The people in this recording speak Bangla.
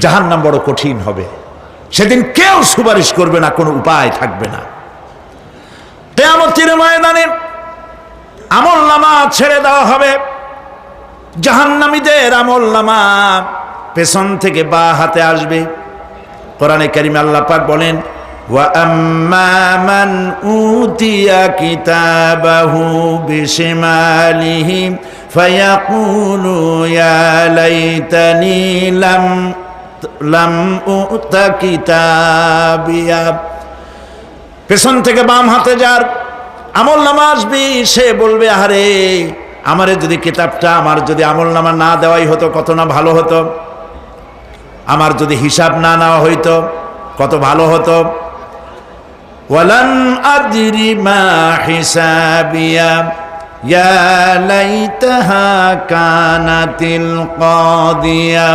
জাহান্নাম বড় কঠিন হবে। সেদিন কেউ সুপারিশ করবে না, কোনো উপায় থাকবে না। কিয়ামতের ময়দানে আমলনামা ছেড়ে দেওয়া হবে। জাহান্নামীদের আমলনামা পেছন থেকে বা হাতে আসবে। কোরআনে কারিমে আল্লাহ পাক বলেন, ওয়া আম্মা মান উতিয়া কিতাবাহু বিশিমালিহি ফায়াকুলু ইয়া লাইতানি লাম উতা কিতাবিয়া। পেছন থেকে বাম হাতে যার আমলনামা আসবে, সে বলবে, আরে আমারে যদি কিতাবটা, আমার যদি আমলনামা না দেওয়াই হতো কত না ভালো হতো, আমার যদি হিসাব না নেওয়া হইতো কত ভালো হতো। ওয়ালান আদরি মা হিসাবিয়া ইয়া লাইতাহা কানাতিল কাদিয়া।